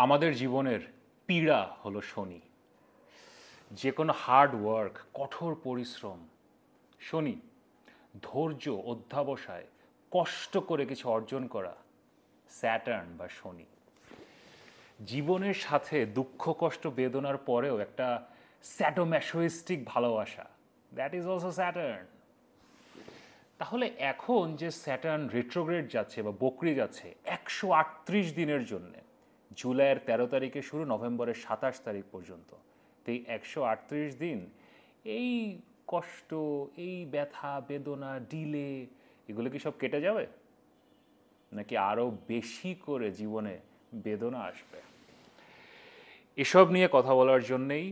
আমাদের জীবনের পীড়া হলো শনি। যে কোনো হার্ড ওয়ার্ক, কঠোর পরিশ্রম, শনি, ধৈর্য, অধ্যবসায়, কষ্ট করে কিছু অর্জন করা, স্যাটার্ন বা শনি। জীবনের সাথে দুঃখ, কষ্ট, বেদনার পরেও একটা স্যাডোম্যাসোইস্টিক ভালোবাসা, দ্যাট ইজ অলসো স্যাটার্ন। তাহলে এখন যে স্যাটার্ন রেট্রোগ্রেড যাচ্ছে বা বকরি যাচ্ছে 138 দিনের জন্যে, জুলাইয়ের 13 তারিখে শুরু, নভেম্বরের 27 তারিখ পর্যন্ত। তো এই 138 দিন এই কষ্ট, এই ব্যথা বেদনা, ডিলে, এগুলো কি সব কেটে যাবে, নাকি আরও বেশি করে জীবনে বেদনা আসবে? এসব নিয়ে কথা বলার জন্যেই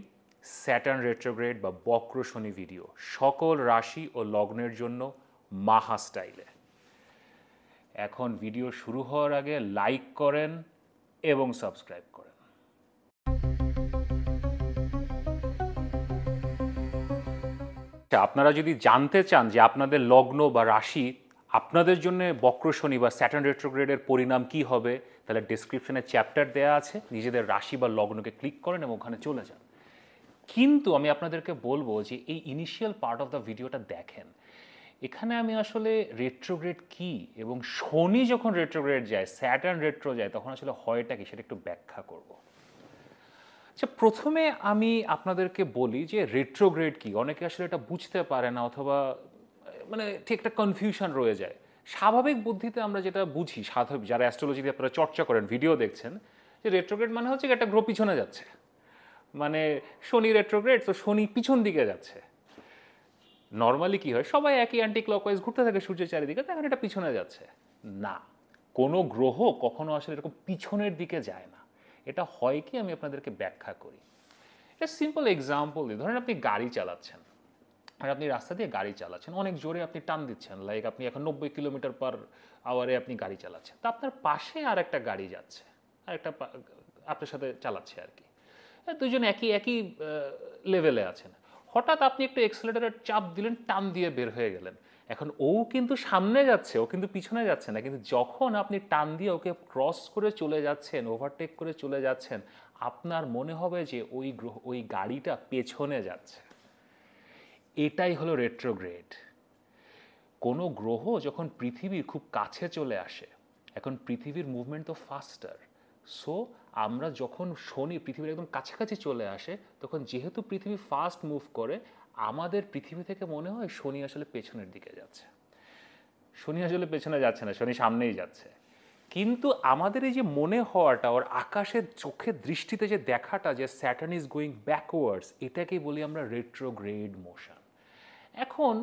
স্যাটার্ন রেট্রোগ্রেড বা বক্র শনি ভিডিও, সকল রাশি ও লগ্নের জন্য মাহা স্টাইলে। এখন ভিডিও শুরু হওয়ার আগে লাইক করেন এবং সাবস্ক্রাইব করেন। আপনারা যদি জানতে চান যে আপনাদের লগ্ন বা রাশি আপনাদের জন্য বক্র শনি বা স্যাটার্ন রেট্রোগ্রেডের পরিণাম কি হবে, তাহলে ডেসক্রিপশনে চ্যাপ্টার দেওয়া আছে, নিজেদের রাশি বা লগ্নকে ক্লিক করেন এবং ওখানে চলে যান। কিন্তু আমি আপনাদেরকে বলবো যে এই ইনিশিয়াল পার্ট অফ দ্য ভিডিওটা দেখেন। এখানে আমি আসলে রেট্রোগ্রেড কি এবং শনি যখন রেট্রোগ্রেড যায়, স্যাটার্ন রেট্রো যায়, তখন আসলে হয়টা কি সেটা একটু ব্যাখ্যা করব। আচ্ছা, প্রথমে আমি আপনাদেরকে বলি যে রেট্রোগ্রেড কি। অনেকে আসলে এটা বুঝতে পারে না, অথবা মানে ঠিক একটা কনফিউশন রয়ে যায়। স্বাভাবিক বুদ্ধিতে আমরা যেটা বুঝি, সাধারণ যারা অ্যাস্ট্রোলজি দিয়ে আপনারা চর্চা করেন, ভিডিও দেখছেন, যে রেট্রোগ্রেড মানে হচ্ছে একটা গ্রহ পিছনে যাচ্ছে, মানে শনি রেট্রোগ্রেড, তো শনি পিছন দিকে যাচ্ছে। নর্মালি কি হয়, সবাই একই অ্যান্টি ক্লকওয়াইজ ঘুরতে থাকে সূর্যের চারিদিকে, দেখেন এটা পিছনে যাচ্ছে। না, কোনো গ্রহ কখনো আসলে এরকম পিছনের দিকে যায় না। এটা হয় কি, আমি আপনাদেরকে ব্যাখ্যা করি। এটা সিম্পল এক্সাম্পল দিই। ধরেন আপনি গাড়ি চালাচ্ছেন, আর আপনি রাস্তা দিয়ে গাড়ি চালাচ্ছেন, অনেক জোরে আপনি টান দিচ্ছেন, লাইক আপনি এখন 90 কিলোমিটার/আওয়ারে আপনি গাড়ি চালাচ্ছেন। তো আপনার পাশে আর একটা গাড়ি যাচ্ছে, আর একটা আপনার সাথে চালাচ্ছে আর কি। দুজন একই একই লেভেলে আছেন। হঠাৎ আপনি একটু এক্সেলেটারের চাপ দিলেন, টান দিয়ে বের হয়ে গেলেন। এখন ও কিন্তু সামনে যাচ্ছে, ও কিন্তু পিছনে যাচ্ছে না, কিন্তু যখন আপনি টান দিয়ে ওকে ক্রস করে চলে যাচ্ছেন, ওভারটেক করে চলে যাচ্ছেন, আপনার মনে হবে যে ওই গাড়িটা পেছনে যাচ্ছে। এটাই হলো রেট্রোগ্রেড। কোনো গ্রহ যখন পৃথিবীর খুব কাছে চলে আসে, এখন পৃথিবীর মুভমেন্ট তো ফাস্টার, সো আমরা যখন শনি পৃথিবীর একদম কাছাকাছি চলে আসে, তখন যেহেতু পৃথিবী ফাস্ট মুভ করে, আমাদের পৃথিবী থেকে মনে হয় শনি আসলে পেছনের দিকে যাচ্ছে। শনি আসলে পেছনে যাচ্ছে না, শনি সামনেই যাচ্ছে। কিন্তু আমাদের এই যে মনে হওয়াটা, ওর আকাশের চোখের দৃষ্টিতে যে দেখাটা, যে স্যাটার্ন ইজ গোয়িং ব্যাকওয়ার্ডস, এটাকেই বলি আমরা রেট্রোগ্রেড মোশন। এখন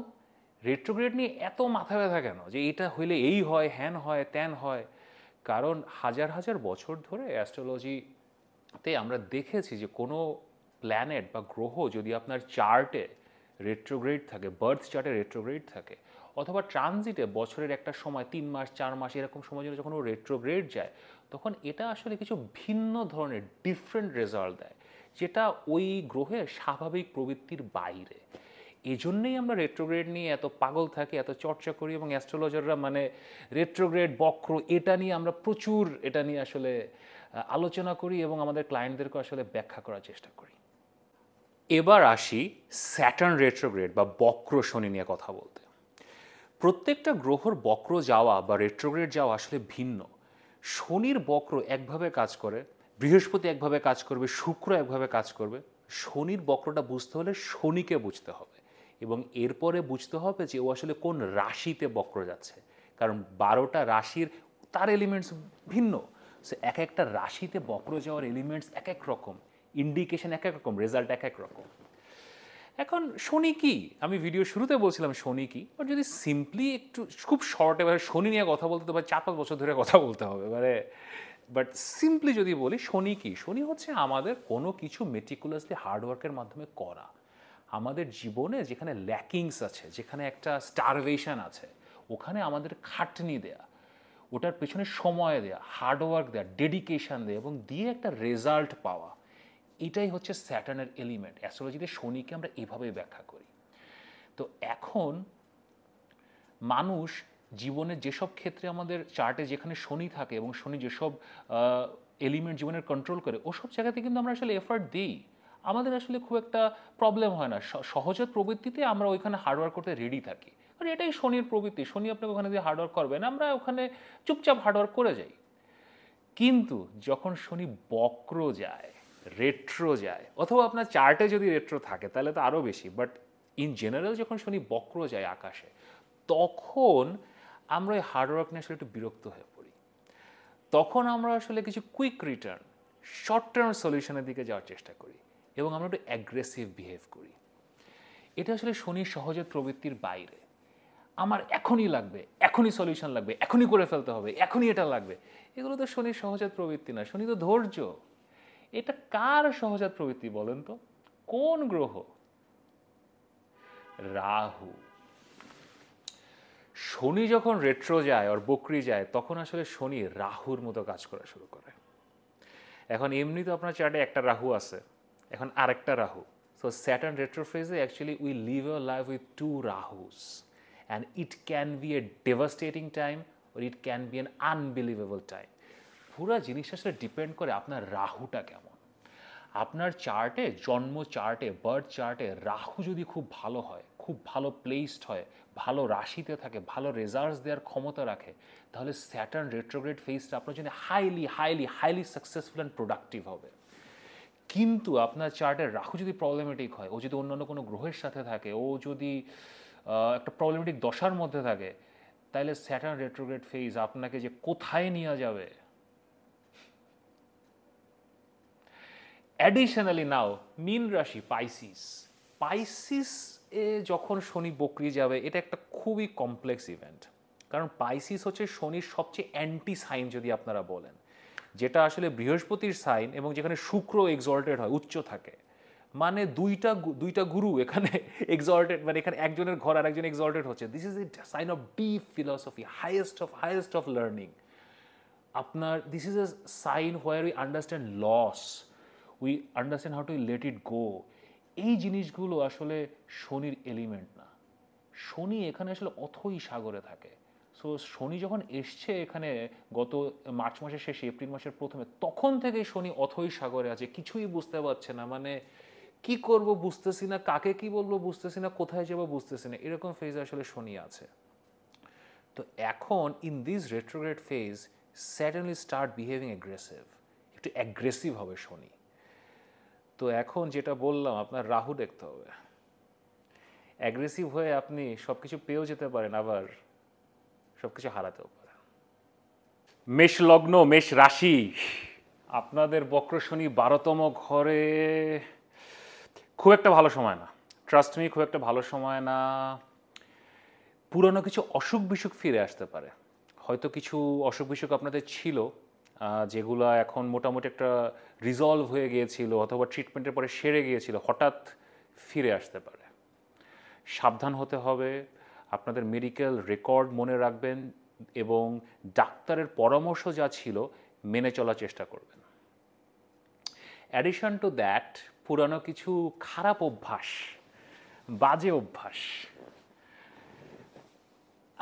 রেট্রোগ্রেড নিয়ে এত মাথা ব্যথা কেন, যে এটা হইলে এই হয়, হ্যান হয়, ত্যান হয়? কারণ হাজার হাজার বছর ধরে অ্যাস্ট্রোলজিতে আমরা দেখেছি যে কোনো প্ল্যানেট বা গ্রহ যদি আপনার চার্টে রেট্রোগ্রেড থাকে, বার্থ চার্টে রেট্রোগ্রেড থাকে, অথবা ট্রানজিটে বছরের একটা সময় 3 মাস 4 মাস এরকম সময় জন্য যখন ও রেট্রোগ্রেড যায়, তখন এটা আসলে কিছু ভিন্ন ধরনের ডিফারেন্ট রেজাল্ট দেয়, যেটা ওই গ্রহের স্বাভাবিক প্রবৃত্তির বাইরে। এজন্যই আমরা রেট্রোগ্রেড নিয়ে এত পাগল থাকি, এত চর্চা করি, এবং অ্যাস্ট্রোলজাররা মানে রেট্রোগ্রেড বক্র এটা নিয়ে আমরা প্রচুর এটা নিয়ে আসলে আলোচনা করি এবং আমাদের ক্লায়েন্টদেরকে আসলে ব্যাখ্যা করার চেষ্টা করি। এবার আসি স্যাটার্ন রেট্রোগ্রেড বা বক্র শনি নিয়ে কথা বলতে। প্রত্যেকটা গ্রহর বক্র যাওয়া বা রেট্রোগ্রেড যাওয়া আসলে ভিন্ন। শনির বক্র একভাবে কাজ করে, বৃহস্পতি একভাবে কাজ করবে, শুক্র একভাবে কাজ করবে। শনির বক্রটা বুঝতে হলে শনিকে বুঝতে হবে, এবং এরপরে বুঝতে হবে যে ও আসলে কোন রাশিতে বক্র যাচ্ছে। কারণ 12টা রাশির তার এলিমেন্টস ভিন্ন, সে এক একটা রাশিতে বক্র যাওয়ার এলিমেন্টস এক এক রকম, ইন্ডিকেশন এক এক রকম, রেজাল্ট এক এক রকম। এখন শনি কি, আমি ভিডিও শুরুতে বলছিলাম শনি কি, বাট যদি সিম্পলি একটু খুব শর্ট, এবার শনি নিয়ে কথা বলতে তো 4-5 বছর ধরে কথা বলতে হবে মানে, বাট সিম্পলি যদি বলি শনি কি, শনি হচ্ছে আমাদের কোনো কিছু মেটিকুলাসলি হার্ডওয়ার্কের মাধ্যমে করা। আমাদের জীবনে যেখানে ল্যাকিংস আছে, যেখানে একটা স্টারভেশন আছে, ওখানে আমাদের খাটনি দেয়া, ওটার পেছনে সময় দেয়া, হার্ডওয়ার্ক দেয়া, ডেডিকেশন দেয়া, এবং দিয়ে একটা রেজাল্ট পাওয়া, এটাই হচ্ছে স্যাটার্নের এলিমেন্ট। অ্যাস্ট্রোলজিতে শনিকে আমরা এভাবেই ব্যাখ্যা করি। তো এখন মানুষ জীবনের যেসব ক্ষেত্রে আমাদের চার্টে যেখানে শনি থাকে, এবং শনি যেসব এলিমেন্ট জীবনের কন্ট্রোল করে, ওসব জায়গাতে কিন্তু আমরা আসলে এফার্ট দিই। আমাদের আসলে খুব একটা প্রবলেম হয় না, সহজাত প্রবৃত্তিতে আমরা ওইখানে হার্ডওয়ার্ক করতে রেডি থাকি, কারণ এটাই শনির প্রবৃত্তি। শনি আপনাকে ওখানে দিয়ে হার্ডওয়ার্ক করবেন, আমরা ওখানে চুপচাপ হার্ডওয়ার্ক করে যাই। কিন্তু যখন শনি বক্র যায়, রেট্রো যায়, অথবা আপনার চার্টে যদি রেট্রো থাকে তাহলে তো আরও বেশি, বাট ইন জেনারেল যখন শনি বক্র যায় আকাশে, তখন আমরা ওই হার্ডওয়ার্ক নিয়ে আসলে একটু বিরক্ত হয়ে পড়ি। তখন আমরা আসলে কিছু কুইক রিটার্ন, শর্ট টার্ম সলিউশনের দিকে যাওয়ার চেষ্টা করি এবং আমরা একটু অ্যাগ্রেসিভ বিহেভ করি। এটা আসলে শনির সহজাত প্রবৃত্তির বাইরে। আমার এখনই লাগবে, এখনই সলিউশন লাগবে, এখনই করে ফেলতে হবে, এখনই এটা লাগবে, এগুলো তো শনির সহজাত প্রবৃত্তি না। শনি তো ধৈর্য। এটা কার সহজাত প্রবৃত্তি বলেন তো? কোন গ্রহ? রাহু। শনি যখন রেট্রো যায় আর বকরি যায়, তখন আসলে শনি রাহুর মতো কাজ করা শুরু করে। এখন এমনি তো আপনার চার্টে একটা রাহু আছে, এখন আরেকটা রাহু। সো স্যাটার্ন রেট্রোফেজে actually we live our life with two Rahus, and it can be a devastating time or it can be an unbelievable time. পুরো জিনিসটা আসলে ডিপেন্ড করে আপনার রাহুটা কেমন। আপনার চার্টে, জন্ম চার্টে, বার্থ চার্টে রাহু যদি খুব ভালো হয়, খুব ভালো প্লেসড হয়, ভালো রাশিতে থাকে, ভালো রেজাল্টস দেওয়ার ক্ষমতা রাখে, তাহলে স্যাটার্ন রেট্রোগ্রেড ফেজটা আপনার জন্য highly highly highly successful and productive হবে। কিন্তু আপনার চার্টের রাহু যদি প্রবলেমেটিক হয়, ও যদি অন্যান্য কোনো গ্রহের সাথে থাকে, ও যদি একটা প্রবলেমেটিক দশার মধ্যে থাকে, তাহলে স্যাটার্ন রেট্রোগ্রেড ফেজ আপনাকে যে কোথায় নিয়ে যাবে। অ্যাডিশনালি নাও মীন রাশি পাইসিস, পাইসিস এ যখন শনি বকরি যাবে, এটা একটা খুবই কমপ্লেক্স ইভেন্ট। কারণ পাইসিস হচ্ছে শনির সবচেয়ে অ্যান্টি সাইন যদি আপনারা বলেন, যেটা আসলে বৃহস্পতির সাইন এবং যেখানে শুক্র এক্সল্টেড হয়, উচ্চ থাকে। মানে দুইটা গুরু এখানে এক্সল্টেড, মানে এখানে একজনের ঘর আর একজন এক্সল্টেড হচ্ছে। This is a sign of deep philosophy, highest of learning. আপনার this is a sign where we understand loss, we understand how to let it go. এই জিনিসগুলো আসলে শনির এলিমেন্ট না। শনি এখানে আসলে অথই সাগরে থাকে। সো শনি যখন এসছে এখানে গত মার্চ মাসের শেষে, এপ্রিল মাসের প্রথমে, তখন থেকে শনি অথই সাগরে আছে, কিছুই বুঝতে পারছে না। মানে কি করব বুঝতেছি না, কাকে কি বলবো বুঝতেছি না, কোথায় যাবো বুঝতেছি না, এরকম ফেজ আসলে শনি আছে। তো এখন in this retrograde phase suddenly start behaving aggressive, একটু অ্যাগ্রেসিভ হবে শনি। তো এখন যেটা বললাম, আপনার রাহু দেখতে হবে। অ্যাগ্রেসিভ হয়ে আপনি সব কিছু পেয়েও যেতে পারেন, আবার সব কিছু হারাতেও পারেন। মেষ লগ্ন, মেষ রাশি, আপনাদের বক্র শনি 12তম ঘরে, খুব একটা ভালো সময় না। ট্রাস্ট মি, খুব একটা ভালো সময় না। পুরনো কিছু অসুখ বিসুখ ফিরে আসতে পারে। হয়তো কিছু অসুখ বিসুখ আপনাদের ছিল, যেগুলো এখন মোটামুটি একটা রিজলভ হয়ে গিয়েছিল অথবা ট্রিটমেন্টের পরে সেরে গিয়েছিল, হঠাৎ ফিরে আসতে পারে। সাবধান হতে হবে, আপনাদের মেডিকেল রেকর্ড মনে রাখবেন এবং ডাক্তারের পরামর্শ যা ছিল মেনে চলার চেষ্টা করবেন। অ্যাডিশন টু দ্যাট, পুরানো কিছু খারাপ অভ্যাস, বাজে অভ্যাস,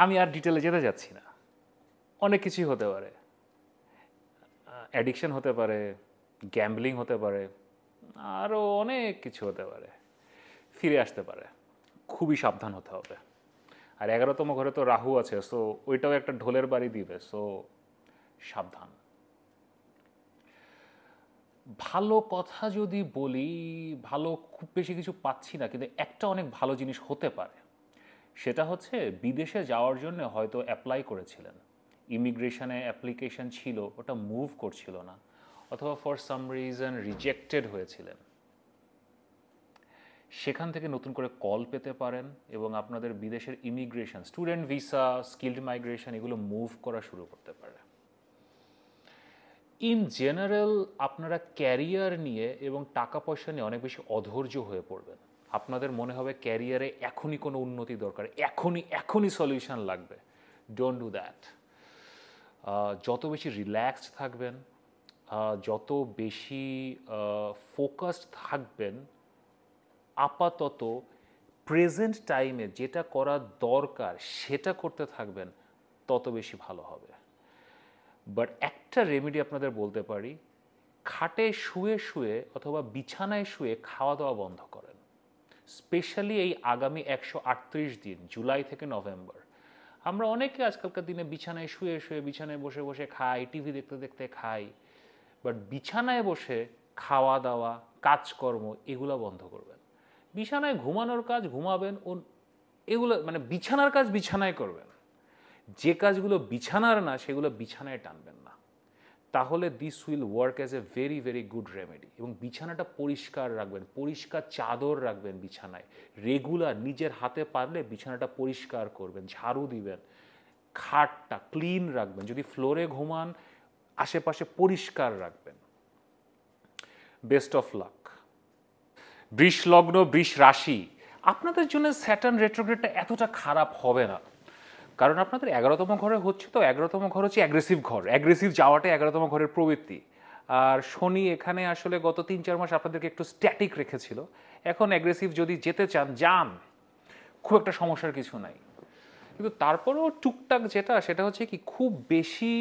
আমি আর ডিটেলে যেতে যাচ্ছি না, অনেক কিছুই হতে পারে। অ্যাডিকশন হতে পারে, গ্যাম্বলিং হতে পারে, আরও অনেক কিছু হতে পারে, ফিরে আসতে পারে। খুবই সাবধান হতে হবে। আর 11তম ঘরে তো রাহু আছে, সো ওইটাও একটা ঢোলের বাড়ি দিবে, সো সাবধান। ভালো কথা যদি বলি, ভালো খুব বেশি কিছু পাচ্ছি না, কিন্তু একটা অনেক ভালো জিনিস হতে পারে। সেটা হচ্ছে বিদেশে যাওয়ার জন্য হয়তো অ্যাপ্লাই করেছিলেন, ইমিগ্রেশনে অ্যাপ্লিকেশন ছিল, ওটা মুভ করছিল না, অথবা ফর সাম রিজন রিজেক্টেড হয়েছিলেন, সেখান থেকে নতুন করে কল পেতে পারেন এবং আপনাদের বিদেশের immigration, student visa, skilled migration, এগুলো মুভ করা শুরু করতে পারে। ইন জেনারেল আপনারা ক্যারিয়ার নিয়ে এবং টাকা পয়সা নিয়ে অনেক বেশি অধৈর্য হয়ে পড়বেন। আপনাদের মনে হবে ক্যারিয়ারে এখনই কোনো উন্নতি দরকার, এখনই সলিউশন লাগবে। Don't do that. যত বেশি রিল্যাক্সড থাকবেন, যত বেশি ফোকাসড থাকবেন, আপাতত প্রেজেন্ট টাইমে যেটা করা দরকার সেটা করতে থাকবেন, তত বেশি ভালো হবে। বাট একটা রেমেডি আপনাদের বলতে পারি, খাটে শুয়ে শুয়ে অথবা বিছানায় শুয়ে খাওয়া দাওয়া বন্ধ করেন। স্পেশালি এই আগামী 138 দিন, জুলাই থেকে নভেম্বর, আমরা অনেকে আজকালকার দিনে বিছানায় শুয়ে শুয়ে বিছানায় বসে বসে খাই, টিভি দেখতে দেখতে খাই। বাট বিছানায় বসে খাওয়া দাওয়া, কাজকর্ম এগুলো বন্ধ করবেন। বিছানায় ঘুমানোর কাজ ঘুমাবেন, ও এগুলো মানে বিছানার কাজ বিছানায় করবেন। যে কাজগুলো বিছানার না সেগুলো বিছানায় টানবেন না। তাহলে this will work as a very very good remedy. এবং বিছানাটা পরিষ্কার রাখবেন, পরিষ্কার চাদর রাখবেন বিছানায়। রেগুলার নিজের হাতে পারলে বিছানাটা পরিষ্কার করবেন, ঝাড়ু দিবেন, খাটটা ক্লিন রাখবেন। যদি ফ্লোরে ঘুমান, আশেপাশে পরিষ্কার রাখবেন। Best of luck. বৃষ লগ্ন, বৃষ রাশি, আপনাদের জন্য স্যাটার্ন রেট্রোগ্রেডটা এতটা খারাপ হবে না, কারণ আপনাদের 11তম ঘরে হচ্ছে, তো 11তম ঘর হচ্ছে অ্যাগ্রেসিভ ঘর, অ্যাগ্রেসিভ যাওয়াটাই 11তম ঘরের প্রবৃত্তি। আর শনি এখানে আসলে গত 3-4 মাস আপনাদেরকে একটু স্ট্যাটিক রেখেছিল। এখন অ্যাগ্রেসিভ যদি যেতে চান যান, খুব একটা সমস্যার কিছু নাই। কিন্তু তারপরেও টুকটাক যেটা, সেটা হচ্ছে কি, খুব বেশি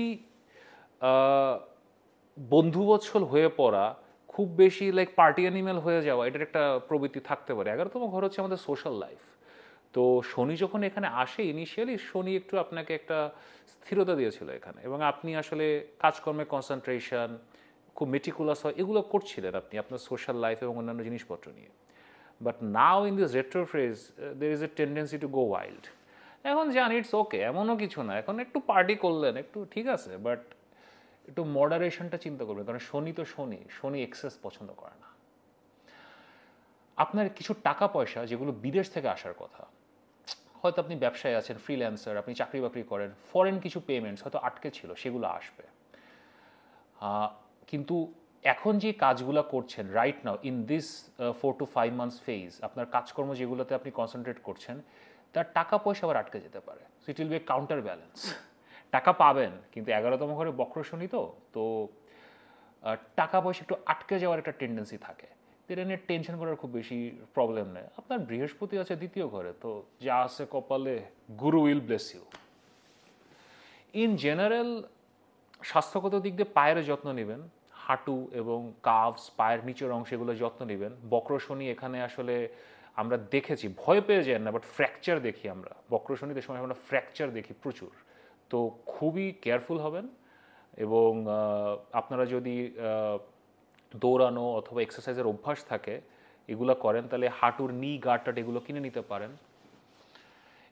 বন্ধুবৎসল হয়ে পড়া, খুব বেশি লাইক পার্টি অ্যানিমেল হয়ে যাওয়া, এটার একটা প্রবৃত্তি থাকতে পারে। 11তম ঘর হচ্ছে আমাদের সোশ্যাল লাইফ। তো শনি যখন এখানে আসে, ইনিশিয়ালি শনি একটু আপনাকে একটা স্থিরতা দিয়েছিল এখানে, এবং আপনি আসলে কাজকর্মে কনসেন্ট্রেশন, খুব মেটিকুলাস হয়, এগুলো করছিলেন আপনি আপনার সোশ্যাল লাইফ এবং অন্যান্য জিনিসপত্র নিয়ে। But now in this retro phase there is a tendency to go wild. এখন জান, ইটস ওকে, এমনও কিছু না, এখন একটু পার্টি করলেন একটু ঠিক আছে, বাট একটু মডারেশনটা চিন্তা করবেন, কারণ শনি তো শনি, শনি এক্সেস পছন্দ করে না। আপনার কিছু টাকা পয়সা যেগুলো বিদেশ থেকে আসার কথা, হয়তো আপনি ব্যবসায় আছেন, ফ্রিল্যান্সার, আপনি চাকরি বাকরি করেন, ফরেন কিছু পেমেন্টস হয়তো আটকে ছিল, সেগুলো আসবে। কিন্তু এখন যে কাজগুলো করছেন right now in this 4 to 5 months phase, আপনার কাজকর্ম যেগুলোতে আপনি কনসেন্ট্রেট করছেন, তার টাকা পয়সা আবার আটকে যেতে পারে। So it will B counter balance. টাকা পাবেন, কিন্তু 11তম ঘরে বক্র শনি, তো টাকা পয়সা একটু আটকে যাওয়ার একটা টেন্ডেন্সি থাকে। এটা নিয়ে টেনশন করার খুব বেশি প্রবলেম নেই। আপনার বৃহস্পতি আছে 2য় ঘরে, তো যা আছে কপালে, Guru will bless you. In general স্বাস্থ্যগত দিক দিয়ে পায়ের যত্ন নেবেন, হাঁটু এবং কাভস, পায়ের নিচের অংশ, এগুলো যত্ন নেবেন। বক্র শনি এখানে আসলে আমরা দেখেছি, ভয় পেয়ে যায় না, বাট ফ্র্যাকচার দেখি আমরা বক্র শনিতে সময়, আমরা ফ্র্যাকচার দেখি প্রচুর। তো খুবই কেয়ারফুল হবেন। এবং আপনারা যদি দৌড়ানো অথবা এক্সারসাইজের অভ্যাস থাকে, এগুলো করেন, তাহলে হাঁটুর নি গার্ডটাট এগুলো কিনে নিতে পারেন।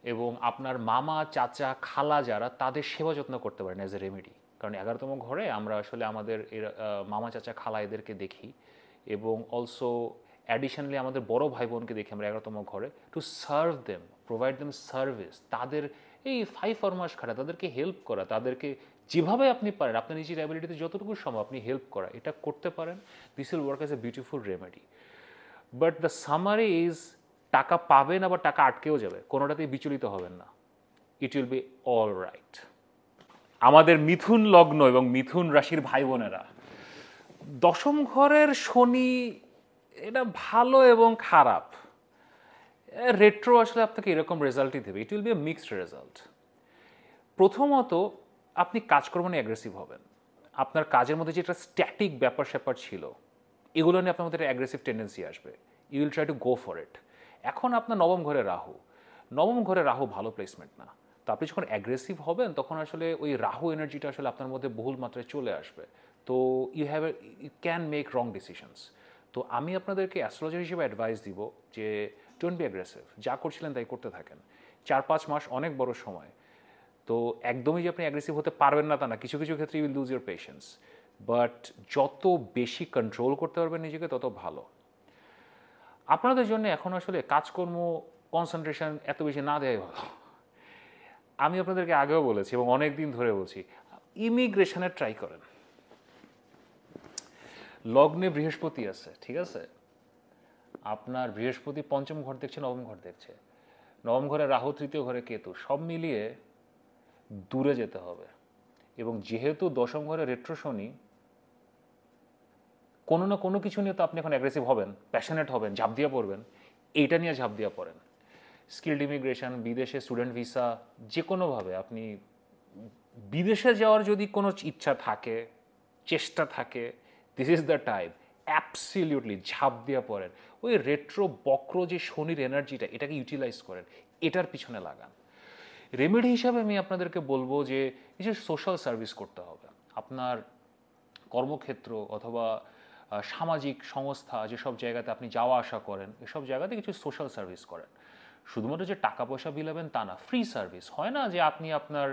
এবং আপনার মামা, চাচা, খালা যারা, তাদের সেবা যত্ন করতে পারেন অ্যাজ এ রেমেডি। কারণ 11তম ঘরে আমরা আসলে আমাদের মামা, চাচা, খালা এদেরকে দেখি, এবং অলসো অ্যাডিশনালি আমাদের বড় ভাই বোনকে দেখি আমরা 11তম ঘরে, to serve them, provide them service. তাদের এই 5 মাস খাটা, তাদেরকে হেল্প করা, তাদেরকে যেভাবে আপনি পারেন, আপনার নিজের অ্যাবিলিটিতে যতটুকু সম্ভব আপনি হেল্প করা, এটা করতে পারেন। This will work as a beautiful remedy. But the summary is, টাকা পাবেন আবার টাকা আটকেও যাবে, কোনোটাতেই বিচলিত হবেন না। ইট উইল বি অল রাইট। আমাদের মিথুন লগ্ন এবং মিথুন রাশির ভাই বোনেরা, 10ম ঘরের শনি এটা ভালো এবং খারাপ। রেট্রো আসলে আপনাকে এরকম রেজাল্টই দেবে। ইট will be A mixed result. প্রথমত, আপনি কাজকর্ম নিয়ে অ্যাগ্রেসিভ হবেন। আপনার কাজের মধ্যে যেটা স্ট্যাটিক ব্যাপার স্যাপার ছিল, এগুলো নিয়ে আপনার মধ্যে একটা অ্যাগ্রেসিভ টেন্ডেন্সি আসবে। You will try to go for it. এখন আপনার 9ম ঘরে রাহু, 9ম ঘরে রাহু ভালো প্লেসমেন্ট না। তো আপনি যখন অ্যাগ্রেসিভ হবেন, তখন আসলে ওই রাহু এনার্জিটা আসলে আপনার মধ্যে বহুল মাত্রায় চলে আসবে। তো you can make wrong decisions. তো আমি আপনাদেরকে অ্যাস্ট্রোলজার হিসেবে অ্যাডভাইস দিব যে ডোন্ট বি অ্যাগ্রেসিভ, যা করছিলেন তাই করতে থাকেন। 4-5 মাস অনেক বড় সময়। তো একদমই যে আপনি অ্যাগ্রেসিভ হতে পারবেন না তা না, কিছু কিছু ক্ষেত্রে you will lose your patience. But যত বেশি কন্ট্রোল করতে পারবেন নিজেকে, তত ভালো। আপনাদের জন্য এখন আসলে কাজকর্ম, কনসেন্ট্রেশন এত বেশি না দেওয়াই ভালো। আমি আপনাদেরকে আগেও বলেছি এবং অনেক দিন ধরে বলছি, ইমিগ্রেশনের ট্রাই করেন। লগ্নে বৃহস্পতি আছে, ঠিক আছে, আপনার বৃহস্পতি 5ম ঘর দেখছে, 9ম ঘর দেখছে, 9ম ঘরে রাহু, 3য় ঘরে কেতু, সব মিলিয়ে দূরে যেতে হবে। এবং যেহেতু 10ম ঘরে রেট্রো শনি, কোনো না কোনো কিছু নিয়ে তো আপনি এখন অ্যাগ্রেসিভ হবেন, প্যাশনেট হবেন, ঝাঁপ দিয়ে পড়বেন। এইটা নিয়ে ঝাঁপ দিয়ে পড়েন। স্কিলড ইমিগ্রেশন, বিদেশে স্টুডেন্ট ভিসা, যে কোনোভাবে আপনি বিদেশে যাওয়ার যদি কোনো ইচ্ছা থাকে, চেষ্টা থাকে, this is the time, absolutely ঝাঁপ দিয়ে পড়েন। ওই রেট্রো বক্র যে শনির এনার্জিটা, এটাকে ইউটিলাইজ করেন, এটার পিছনে লাগান। রেমেডি হিসাবে আমি আপনাদেরকে বলবো যে কিছু সোশ্যাল সার্ভিস করতে হবে। আপনার কর্মক্ষেত্র অথবা সামাজিক সংস্থা যেসব জায়গাতে আপনি যাওয়া আসা করেন, এসব জায়গাতে কিছু সোশ্যাল সার্ভিস করেন। শুধুমাত্র যে টাকা পয়সা বিলাবেন তা না, ফ্রি সার্ভিস হয় না যে আপনি আপনার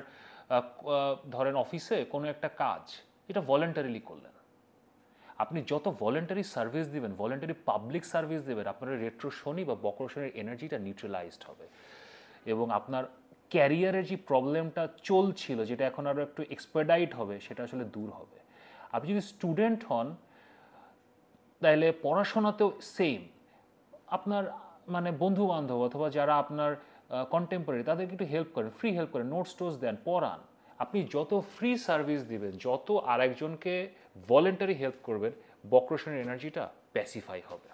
ধরেন অফিসে কোনো একটা কাজ, এটা ভলেন্টারিলি করলেন। আপনি যত ভলেন্টারি সার্ভিস দিবেন, ভলেন্টারি পাবলিক সার্ভিস দেবেন, আপনার রেট্রো শনি বা বক্র শনির এনার্জিটা নিউট্রালাইজড হবে এবং আপনার ক্যারিয়ারের যে প্রবলেমটা চলছিল, যেটা এখন আরও একটু এক্সপার্ডাইট হবে, সেটা আসলে দূর হবে। আপনি যদি স্টুডেন্ট হন তাহলে পড়াশোনাতেও সেম, আপনার মানে বন্ধু বান্ধব অথবা যারা আপনার কন্টেম্পোরারি তাদেরকে একটু হেল্প করেন, ফ্রি হেল্প করেন, নোটস টোটস দেন, পড়ান। আপনি যত ফ্রি সার্ভিস দিবেন, যত আরেকজনকে ভলেন্টারি হেল্প করবেন, বক্রশনের এনার্জিটা প্যাসিফাই হবে।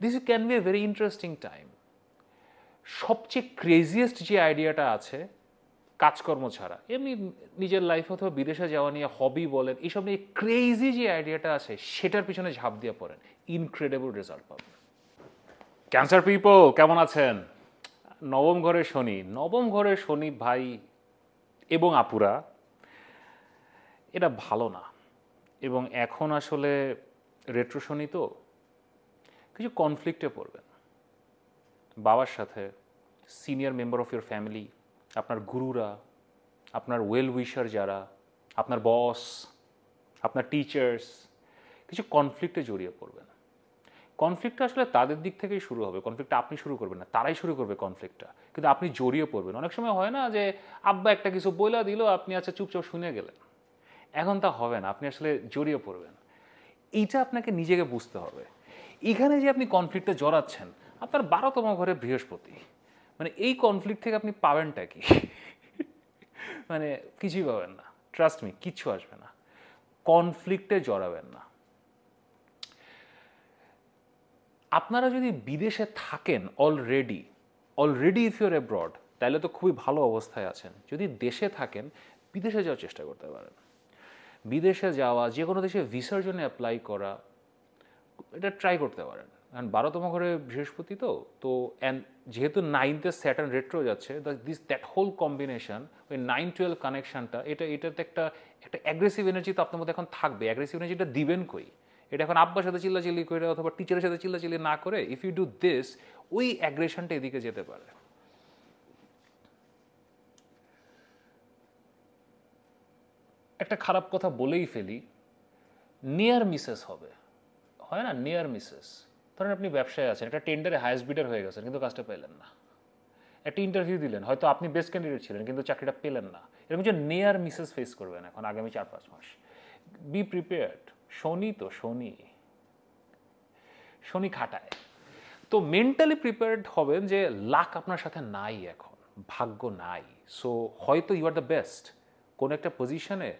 This can be a very interesting time. সবচেয়ে ক্রেজিয়েস্ট যে আইডিয়াটা আছে কাজকর্ম ছাড়া, এমনি নিজের লাইফ অথবা বিদেশে যাওয়া নিয়ে হবি বলেন, এইসব নিয়ে ক্রেজি যে আইডিয়াটা আছে সেটার পিছনে ঝাঁপ দিয়ে পড়েন, ইনক্রেডিবল রেজাল্ট পাবেন। ক্যান্সার পিপল কেমন আছেন? নবম ঘরে শনি, নবম ঘরে শনি ভাই এবং আপুরা, এটা ভালো না। এবং এখন আসলে রেট্রো শনি তো কিছু কনফ্লিক্টে পড়বেন বাবার সাথে, senior member of your family, আপনার গুরুরা, আপনার ওয়েল উইশার যারা, আপনার বস, আপনার টিচার্স, কিছু কনফ্লিক্টে জড়িয়ে পড়বেন। কনফ্লিক্টটা আসলে তাদের দিক থেকেই শুরু হবে, কনফ্লিক্টটা আপনি শুরু করবেন না, তারাই শুরু করবে কনফ্লিক্টটা, কিন্তু আপনি জড়িয়ে পড়বেন। অনেক সময় হয় না যে আব্বা একটা কিছু বইলা দিল, আপনি আচ্ছা চুপচাপ শুনে গেলেন, এখন তা হবে না, আপনি আসলে জড়িয়ে পড়বেন। এইটা আপনাকে নিজেকে বুঝতে হবে। এখানে যে আপনি কনফ্লিক্টে জড়াচ্ছেন, আপনার 12তম ঘরে বৃহস্পতি, মানে এই কনফ্লিক্ট থেকে আপনি পাবেনটা কি? মানে কিছুই পাবেন না, ট্রাস্ট মি, কিচ্ছু আসবে না। কনফ্লিক্টে জড়াবেন না। আপনারা যদি বিদেশে থাকেন অলরেডি ইফ ইউর অ্যাব্রড, তাহলে তো খুবই ভালো অবস্থায় আছেন। যদি দেশে থাকেন, বিদেশে যাওয়ার চেষ্টা করতে পারেন। বিদেশে যাওয়া, যে কোনো দেশে ভিসার জন্য অ্যাপ্লাই করা, এটা ট্রাই করতে পারেন। কারণ 12তম ঘরে বৃহস্পতি তো অ্যান্ড যেহেতু 9th স্যাটার্ন রেট্রো যাচ্ছে, দ্যাট হোল কম্বিনেশন, ওই 9-12 কানেকশনটা, এটাতে একটা অ্যাগ্রেসিভ এনার্জি তো আপনার মধ্যে এখন থাকবে। অ্যাগ্রেসিভ এনার্জিটা দিবেন কই? এটা এখন আব্বার সাথে চিল্লাচিল্লি করে অথবা টিচারের সাথে চিল্লাচিল্লি না করে, ইফ ইউ ডু দিস, ওই অ্যাগ্রেশনটা এদিকে যেতে পারে। একটা খারাপ কথা বলেই ফেলি, নিয়ার মিসেস হবে, হয় না? Near Mrs. ধরেন আপনি ব্যবসায় আছেন, একটা টেন্ডারে হায়েস্ট বিডার হয়ে গেছেন কিন্তু কাজটা পেলেন না। একটা ইন্টারভিউ দিলেন, হয়তো আপনি বেস্ট ক্যান্ডিডেট ছিলেন কিন্তু চাকরিটা পেলেন না। এরকম যে নিয়ার মিসেস ফেস করবেন এখন আগামী 4-5 মাস। Be prepared. শনি তো শনি খাটায়, তো মেন্টালি প্রিপেয়ার্ড হবেন যে লাক আপনার সাথে নাই, এখন ভাগ্য নাই। সো হয়তো ইউ আর দ্য বেস্ট কোন একটা পজিশনে,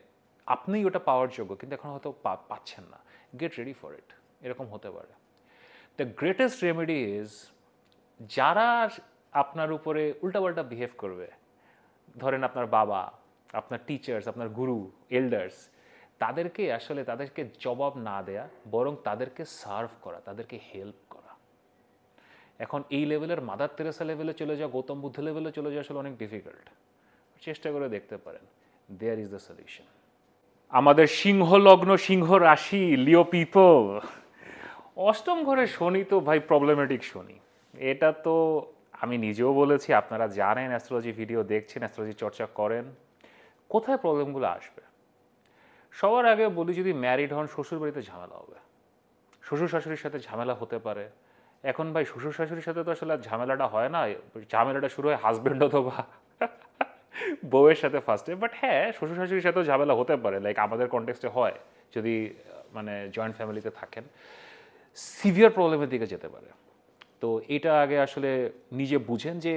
আপনিই ওটা পাওয়ার যোগ্য, কিন্তু এখন হয়তো পাচ্ছেন না। গেট রেডি ফর ইট, এরকম হতে পারে। দ্য গ্রেটেস্ট রেমেডি ইজ, যারা আপনার উপরে উল্টাপাল্টা বিহেভ করবে, ধরেন আপনার বাবা, আপনার টিচার্স, আপনার গুরু, এল্ডার্স, তাদেরকে জবাব না দেয়া, বরং তাদেরকে সার্ভ করা, তাদেরকে হেল্প করা। এখন এই লেভেলের মাদার তেরেসা লেভেলে চলে যাওয়া, গৌতম বুদ্ধ লেভেলে চলে যাওয়া আসলে অনেক ডিফিকাল্ট। চেষ্টা করে দেখতে পারেন, দেয়ার ইজ দ্য সলিউশন। আমাদের সিংহ লগ্ন, সিংহ রাশি, লিও পিপল, অষ্টম ঘরে শনি তো ভাই প্রবলেমেটিক শনি। এটা তো আমি নিজেও বলেছি, আপনারা জানেন, অ্যাস্ট্রোলজি ভিডিও দেখছেন, অ্যাস্ট্রোলজি চর্চা করেন। কোথায় প্রবলেমগুলো আসবে? সবার আগে বলি, যদি ম্যারিড হন, শ্বশুর বাড়িতে ঝামেলা হবে, শ্বশুর শাশুড়ির সাথে ঝামেলা হতে পারে। এখন ভাই শ্বশুর শাশুড়ির সাথে তো আসলে ঝামেলাটা হয় না, ঝামেলাটা শুরু হয় হাজব্যান্ড অথবা বউয়ের সাথে ফার্স্টে। বাট হ্যাঁ, শ্বশুর শাশুড়ির সাথেও ঝামেলা হতে পারে, লাইক আমাদের কনটেক্সটে হয় যদি মানে জয়েন্ট ফ্যামিলিতে থাকেন। সিভিয়ার প্রবলেমের দিকে যেতে পারে। তো এটা আগে আসলে নিজে বুঝেন যে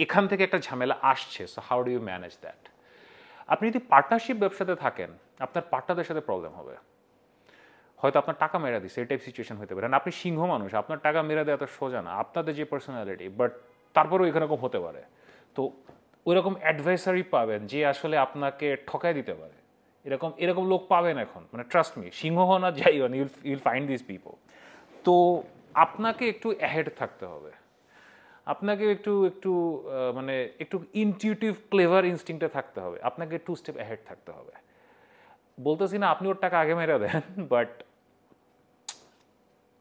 এখান থেকে একটা ঝামেলা আসছে, so how do you manage that. আপনি যদি পার্টনারশিপ ব্যবসাতে থাকেন, আপনার পার্টনারদের সাথে প্রবলেম হবে, হয়তো আপনার টাকা মেরা দিচ্ছে, এই টাইপ সিচুয়েশন হতে পারে। আপনি সিংহ মানুষ, আপনার টাকা মেরা দেওয়া এত সোজা না, আপনাদের যে পার্সোনালিটি, বাট তারপরেও এখানে কম হতে পারে। তো ওইরকম অ্যাডভাইসারি পাবেন যে আসলে আপনাকে ঠকায় দিতে পারে, এরকম এরকম লোক পাবেন এখন, মানে ট্রাস্ট মি, সিংহ হন আর যাই হন, ইউল ফাইন্ড দিস পিপল। তো আপনাকে একটু অ্যাহেড থাকতে হবে, আপনাকে একটু একটু মানে একটু ইনটিউটিভ ক্লেভার ইনস্টিংক্টে থাকতে হবে, আপনাকে 2 স্টেপ অ্যাহেড থাকতে হবে। বলতেছি না আপনি ওর টাকা আগে মেরে দেন, but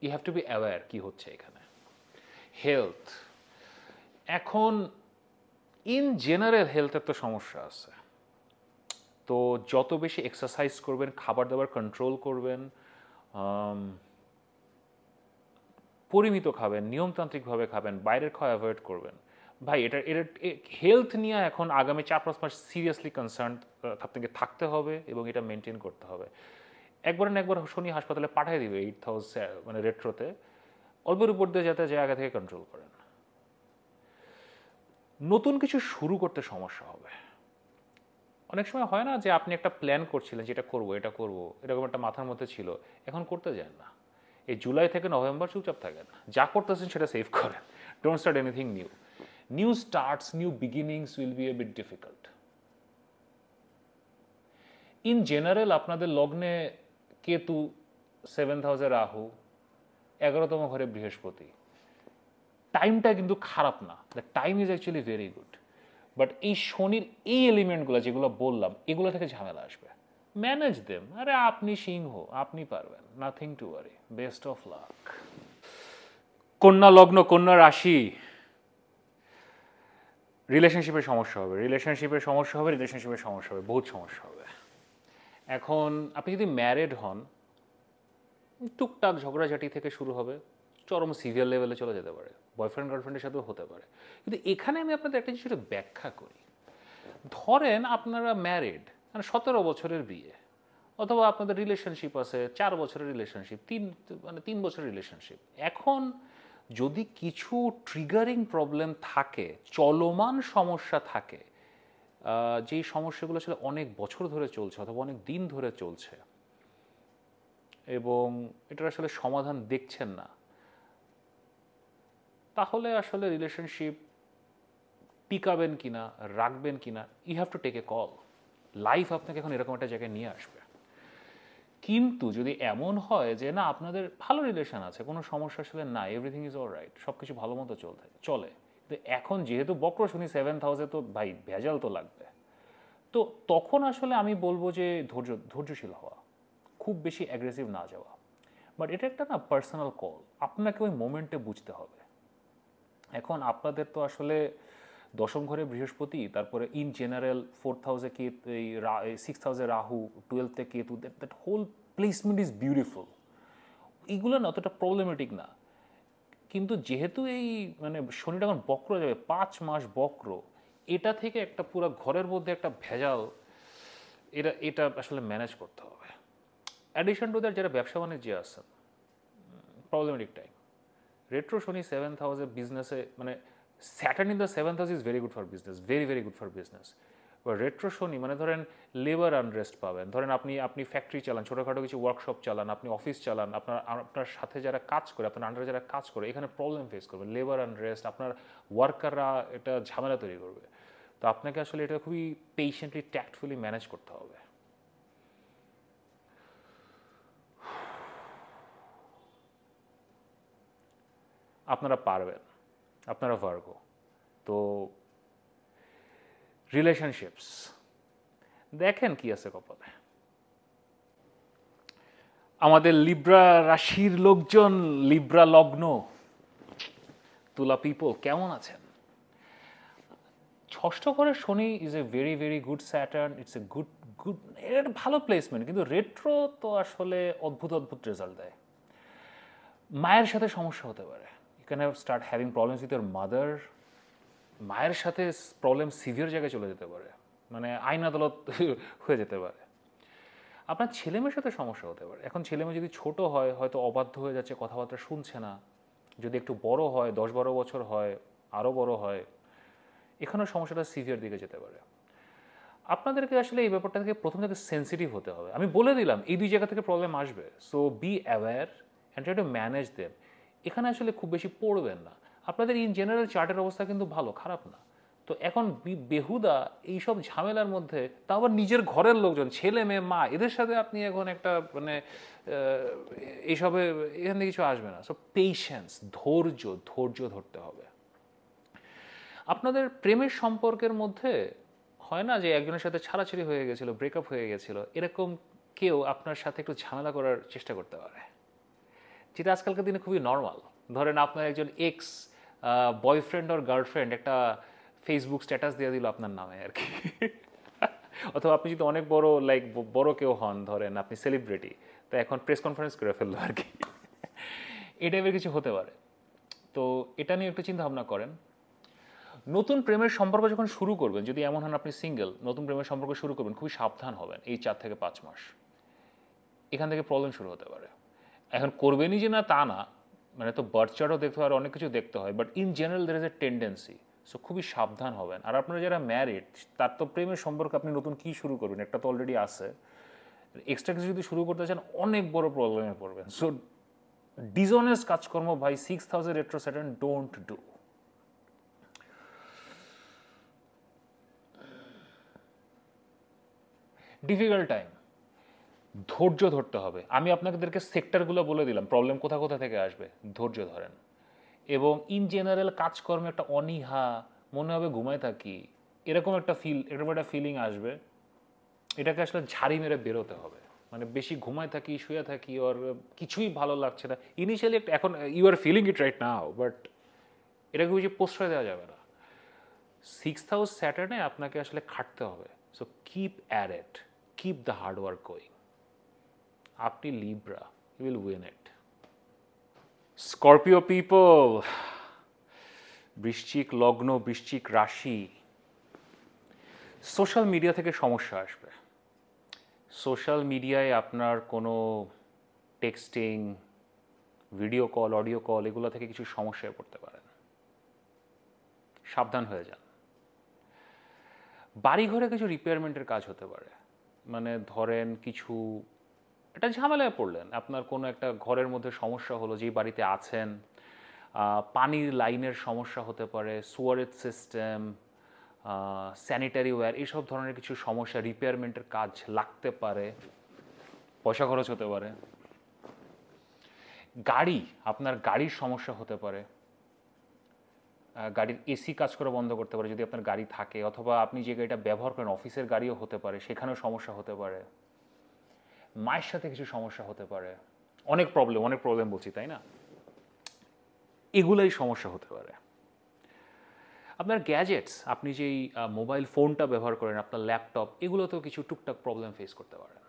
you have to be aware কি হচ্ছে এখানে। হেলথ, এখন ইন জেনারেল হেলথের তো সমস্যা আছে, তো যত বেশি এক্সারসাইজ করবেন, খাবার দাবার কন্ট্রোল করবেন, পরিমিত খাবেন, নিয়মতান্ত্রিকভাবে খাবেন, বাইরের খাওয়া অ্যাভয়েড করবেন। ভাই এটা এটা হেলথ নিয়ে এখন আগামী 4-5 মাস সিরিয়াসলি কনসার্ন আপনাকে থাকতে হবে এবং এটা মেনটেন করতে হবে। একবার না একবার শনি হাসপাতালে পাঠিয়ে দিবে 8,000 মানে রেট্রোতে, অল্পের উপর দিয়ে যাতে জায়গা থেকে কন্ট্রোল করেন। নতুন কিছু শুরু করতে সমস্যা হবে। অনেক সময় হয় না যে আপনি একটা প্ল্যান করছিলেন যেটা করব এটা করব, এরকম একটা মাথার মধ্যে ছিল, এখন করতে যান না। এই জুলাই থেকে নভেম্বর চুপচাপ থাকেন, যা করতেছেন সেটা সেভ করেন, don't start anything new. New starts, new beginnings will be a bit difficult. In general আপনাদের লগ্নে কেতু, 7th হাউসে রাহু, 11তম ঘরে বৃহস্পতি, টাইমটা কিন্তু খারাপ না, the time is actually very good. But এই শনির এই এলিমেন্টগুলো যেগুলো বললাম, এগুলো থেকে ঝামেলা আসবে, ম্যানেজ দেম। আরে আপনি সিংহ, আপনি পারবেন, nothing to worry, best of luck. কন্যা লগ্ন, কন্যা রাশি, রিলেশনশিপের সমস্যা হবে, রিলেশনশিপের সমস্যা হবে, রিলেশনশিপের সমস্যা হবে, বহুত সমস্যা হবে। এখন আপনি যদি ম্যারিড হন, টুকটাক ঝগড়াঝাটি থেকে শুরু হবে, চরম সিভিয়ার লেভেলে চলে যেতে পারে, বয়ফ্রেন্ড গার্লফ্রেন্ডের সাথেও হতে পারে। কিন্তু এখানে আমি আপনাদের একটা জিনিস ব্যাখ্যা করি। ধরেন আপনারা ম্যারিড, মানে 17 বছরের বিয়ে, অথবা আপনাদের রিলেশনশিপ আছে 4 বছরের রিলেশনশিপ, 3 বছরের রিলেশনশিপ। এখন যদি কিছু ট্রিগারিং প্রবলেম থাকে, চলমান সমস্যা থাকে, যেই সমস্যাগুলো আসলে অনেক বছর ধরে চলছে অথবা অনেক দিন ধরে চলছে এবং এটার আসলে সমাধান দেখছেন না, তাহলে আসলে রিলেশনশিপ টিকাবেন কিনা, রাখবেন কিনা, you have to take a call. Life আপনাকে এখন এরকম একটা জায়গায় নিয়ে আসবে। কিন্তু যদি এমন হয় যে না আপনাদের ভালো রিলেশন আছে, কোনো সমস্যা আসলে না, এভরিথিং ইজ অলরাইট, সব কিছু ভালো মতো চলে, কিন্তু এখন যেহেতু বক্র শনি 7th হাউসে, তো ভাই ভেজাল তো লাগবে। তো তখন আসলে আমি বলবো যে ধৈর্যশীল হওয়া, খুব বেশি অ্যাগ্রেসিভ না যাওয়া। বাট এটা একটা না পার্সোনাল কল, আপনাকে ওই মোমেন্টে বুঝতে হবে। এখন আপনাদের তো আসলে 10ম ঘরে বৃহস্পতি, তারপরে ইন জেনারেল 4th হাউসে কেতু, এই 6th হাউসে রাহু, 12th-এ Ketu, that whole placement is beautiful. এইগুলো না অতটা প্রবলেমেটিক না। কিন্তু যেহেতু এই মানে শনিটা এখন বক্র যাবে 5 মাস বক্র, এটা থেকে একটা পুরো ঘরের মধ্যে একটা ভেজাল, এটা আসলে ম্যানেজ করতে হবে। অ্যাডিশন টু দ্যাট, যারা ব্যবসা বাণিজ্যে আছেন, প্রবলেমেটিক টাইম। রেট্রো শনি 7th হাউসে বিজনেসে, মানে Saturn in the 7th house is very good for business, very very good for business. বা রেট্রো শনি মানে ধরেন লেবার আনরেস্ট পাবেন, ধরেন আপনি ফ্যাক্টরি চালান, ছোটোখাটো কিছু ওয়ার্কশপ চালান, আপনি অফিস চালান, আপনার সাথে যারা কাজ করে, আপনার আন্ডারে যারা কাজ করে, এখানে প্রবলেম ফেস করবেন, লেবার আনরেস্ট, আপনার ওয়ার্কাররা এটা ঝামেলা তৈরি করবে। তো আপনাকে আসলে এটা খুবই পেশেন্টলি, ট্যাক্টফুলি ম্যানেজ করতে হবে। আপনারা পারবেন, আপনারা ভার্গ। তো রিলেশনশিপস দেখেন কি আছে কপালে। আমাদের লিব্রা রাশির লোকজন, লিব্রা লগ্ন, তুলা পিপল কেমন আছেন? 6ষ্ঠ ঘরে Shani is a very very good Saturn, it's a good good, এর ভালো প্লেসমেন্ট। কিন্তু রেট্রো তো আসলে অদ্ভুত অদ্ভুত রেজাল্ট দেয়। মায়ের সাথে সমস্যা হতে পারে, you can have start having problems with your mother. মায়ের সাথে প্রবলেম সিভিয়ার জায়গায় চলে যেতে পারে, মানে আইন আদালত হয়ে যেতে পারে। আপনার ছেলেমেয়ের সাথে সমস্যা হতে পারে। এখন ছেলেমেয়ে যদি ছোট হয়, হয়তো অবাধ্য হয়ে যাচ্ছে, কথাবার্তা শুনছে না। যদি একটু বড় হয়, 10-12 বছর হয়, আরও বড় হয়, এখানেও সমস্যাটা সিভিয়ার দিকে যেতে পারে। আপনাদেরকে আসলে এই ব্যাপারটা থেকে প্রথম থেকে সেন্সিটিভ হতে হবে। আমি বলে দিলাম এই 2 জায়গা থেকে প্রবলেম আসবে, so be aware and try to manage them. এখানে আসলে খুব বেশি পড়বেন না। আপনাদের ইন জেনারেল চার্টের অবস্থা কিন্তু ভালো, খারাপ না। তো তো এখন বেহুদা এইসব ঝামেলার মধ্যে তা আবার নিজের ঘরের লোকজন, ছেলে মেয়ে মা, এদের সাথে আপনি এখন একটা মানে এইসবে এখান থেকে কিছু আসবে না। সো পেশেন্স, ধৈর্য, ধৈর্য ধরতে হবে। আপনাদের প্রেমের সম্পর্কের মধ্যে হয় না যে একজনের সাথে ছাড়াছাড়ি হয়ে গেছিল, ব্রেকআপ হয়ে গেছিল, এরকম কেউ আপনার সাথে একটু ঝামেলা করার চেষ্টা করতে পারে, যেটা আজকালকার দিনে খুবই নর্মাল। ধরেন আপনার একজন এক্স বয়ফ্রেন্ড আর গার্লফ্রেন্ড একটা ফেসবুক স্ট্যাটাস দিয়ে দিল আপনার নামে আর কি। অথবা আপনি যদি অনেক বড় লাইক বড় কেউ হন, ধরেন আপনি সেলিব্রিটি, তো এখন প্রেস কনফারেন্স করে ফেললো আর কি। এই টাইপের কিছু হতে পারে। তো এটা নিয়ে একটু চিন্তা ভাবনা করেন। নতুন প্রেমের সম্পর্ক যখন শুরু করবেন, যদি এমন হন আপনি সিঙ্গেল, নতুন প্রেমের সম্পর্ক শুরু করবেন, খুবই সাবধান হবেন এই 4 থেকে 5 মাস। এখান থেকে প্রবলেম শুরু হতে পারে। এখন করবেনই যে না তা না, মানে তো বার্থ চার্টও দেখতে হয়, অনেক কিছু দেখতে হয়, but in general there is a tendency. So খুবই সাবধান হবেন। আর আপনারা যারা ম্যারিড, তার তো প্রেমের সম্পর্ক আপনি নতুন কী শুরু করবেন, একটা তো অলরেডি আছে, এক্সট্রা কিছু যদি শুরু করতে চান অনেক বড় প্রবলেমে পড়বেন। সো ডিসঅনেস্ট কাজকর্ম ভাই 6000 retro Saturn don't do. Difficult time, ধৈর্য ধরতে হবে। আমি আপনাদেরকে সেক্টরগুলো বলে দিলাম, প্রবলেম কোথা কোথা থেকে আসবে, ধৈর্য ধরেন। এবং ইন জেনারেল কাজকর্মে একটা অনীহা, মনে হবে ঘুমায় থাকি, এরকম একটা ফিলিং আসবে। এটাকে আসলে ঝাড়ি মেরে বেরোতে হবে। মানে বেশি ঘুমায় থাকি, শুয়ে থাকি, ওর কিছুই ভালো লাগছে না ইনিশিয়ালি, এখন you are feeling it right now, but এটাকে বেশি প্রশ্রয় দেওয়া যাবে না। 6th হাউস স্যাটার্নে আপনাকে আসলে খাটতে হবে। So keep at it, keep the hard work going. আপনি Libra, you will win it. Scorpio people, বৃশ্চিক লগ্ন, বৃশ্চিক রাশি, সোশ্যাল মিডিয়া থেকে সমস্যা আসবে। সোশ্যাল মিডিয়ায় আপনার কোনো texting, video call, audio call, এগুলো থেকে কিছু সমস্যায় পড়তে পারেন, সাবধান হয়ে যান। বাড়িঘরে কিছু রিপেয়ারমেন্টের কাজ হতে পারে। মানে ধরেন কিছু একটা ঝামেলায় পড়লেন, আপনার কোনো একটা ঘরের মধ্যে সমস্যা হলো, যেই বাড়িতে আছেন, পানির লাইনের সমস্যা হতে পারে, সুয়ারেজ সিস্টেম, স্যানিটারি ওয়্যার, এইসব ধরনের কিছু সমস্যা, রিপেয়ারমেন্টের কাজ লাগতে পারে, পয়সা খরচ হতে পারে। গাড়ি, আপনার গাড়ির সমস্যা হতে পারে, গাড়ির এসি কাজ করে বন্ধ করতে পারে যদি আপনার গাড়ি থাকে, অথবা আপনি যে গাড়িটা ব্যবহার করেন অফিসের গাড়িও হতে পারে, সেখানেও সমস্যা হতে পারে। মায়ের সাথে কিছু সমস্যা হতে পারে, অনেক প্রবলেম বলছি তাই না, এগুলোই সমস্যা হতে পারে। আপনার গ্যাজেটস, আপনি যেই মোবাইল ফোনটা ব্যবহার করেন, আপনার ল্যাপটপ, এগুলোতেও কিছু টুকটাক প্রবলেম ফেস করতে পারেন।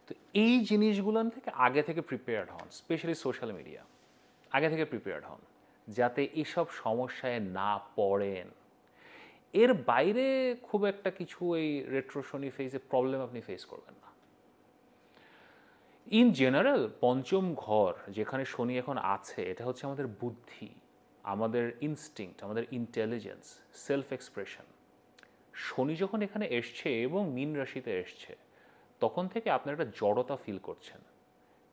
তো এই জিনিসগুলো থেকে আগে থেকে প্রিপেয়ার্ড হন, স্পেশালি সোশ্যাল মিডিয়া, আগে থেকে প্রিপেয়ার্ড হন যাতে এসব সমস্যায় না পড়েন। এর বাইরে খুব একটা কিছু এই রেট্রো শনি ফেজে প্রবলেম আপনি ফেস করবেন না। ইন জেনারেল পঞ্চম ঘর যেখানে শনি এখন আছে, এটা হচ্ছে আমাদের বুদ্ধি, আমাদের ইনস্টিংক্ট, আমাদের ইন্টেলিজেন্স, সেলফ এক্সপ্রেশন। শনি যখন এখানে এসছে এবং মীন রাশিতে এসছে, তখন থেকে আপনার একটা জড়তা ফিল করছেন,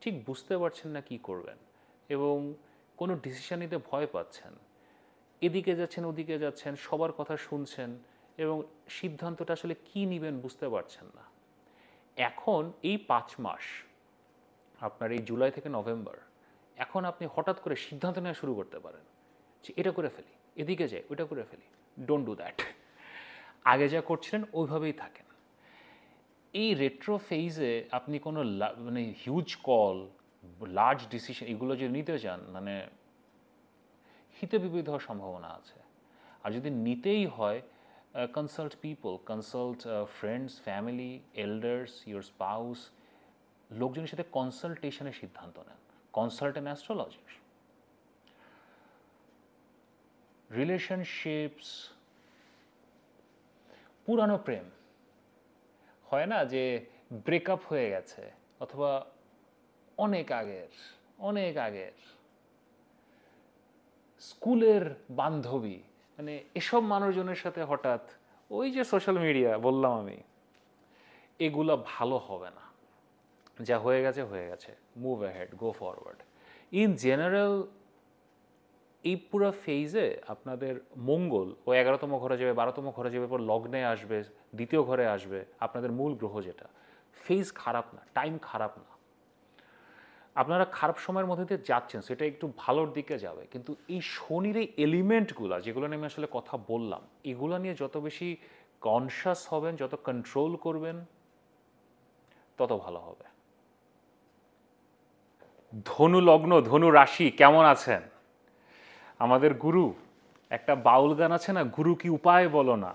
ঠিক বুঝতে পারছেন না কি করবেন, এবং কোনো ডিসিশন নিতে ভয় পাচ্ছেন, এদিকে যাচ্ছেন ওদিকে যাচ্ছেন, সবার কথা শুনছেন, এবং সিদ্ধান্তটা আসলে কি নেবেন বুঝতে পারছেন না। এখন এই 5 মাস, আপনার এই জুলাই থেকে নভেম্বর, এখন আপনি হঠাৎ করে সিদ্ধান্ত নেওয়া শুরু করতে পারেন যে এটা করে ফেলি, এদিকে যাই, ওটা করে ফেলি। Don't do that. আগে যা করছিলেন ওইভাবেই থাকেন। এই রেট্রো ফেজে আপনি কোনো মানে হিউজ কল, লার্জ ডিসিশন, এগুলো যদি নিতে চান, মানে হিতে বিপরীত হওয়ার সম্ভাবনা আছে। আর যদি নিতেই হয়, consult people, consult friends, family, elders, your spouse, লোকজনের সাথে কনসালটেশনের সিদ্ধান্ত নেন, কনসাল্ট অ্যান অ্যাস্ট্রোলজার। রিলেশনশিপস, পুরানো প্রেম হয় না যে ব্রেকআপ হয়ে গেছে, অথবা অনেক আগের স্কুলের বান্ধবী, মানে এসব মানুষজনের সাথে হঠাৎ ওই যে সোশ্যাল মিডিয়া বললাম আমি, এগুলো ভালো হবে না। যা হয়ে গেছে হয়ে গেছে, move ahead, go forward. In general এই পুরো ফেজে আপনাদের মঙ্গল ও 11তম ঘরে যাবে, 12তম ঘরে যাবে, পর লগ্নে আসবে, দ্বিতীয় ঘরে আসবে, আপনাদের মূল গ্রহ যেটা। ফেজ খারাপ না, টাইম খারাপ না, আপনারা খারাপ সময়ের মধ্যে দিয়ে যাচ্ছেন, সেটা একটু ভালোর দিকে যাবে। কিন্তু এই শনির এই এলিমেন্টগুলো যেগুলো নিয়ে আমি আসলে কথা বললাম, এগুলো নিয়ে যত বেশি কনসাস হবেন, যত কন্ট্রোল করবেন, তত ভালো হবে। ধনু লগ্ন, ধনু রাশি, কেমন আছেন? আমাদের গুরু, একটা বাউল গান আছে না, গুরু কি উপায় বলো না।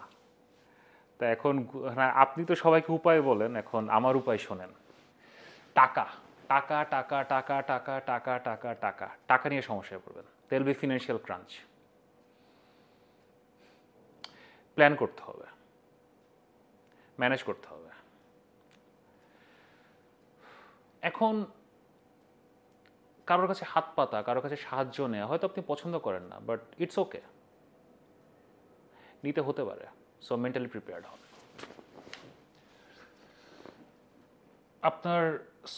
তা এখন হ্যাঁ, আপনি তো সবাইকে উপায় বলেন, এখন আমার উপায় শোনেন। টাকা, টাকা টাকা টাকা টাকা টাকা টাকা টাকা টাকা নিয়ে সমস্যায় পড়বেন। There be financial crunch. Plan করতে হবে, ম্যানেজ করতে হবে। এখন কারোর কাছে হাত পাতা, কারোর কাছে সাহায্য নেওয়া হয়তো আপনি পছন্দ করেন না, বাট ইটস ওকে, নিতে হতে পারে। সো মেন্টালি প্রিপেয়ার্ড হন। আপনার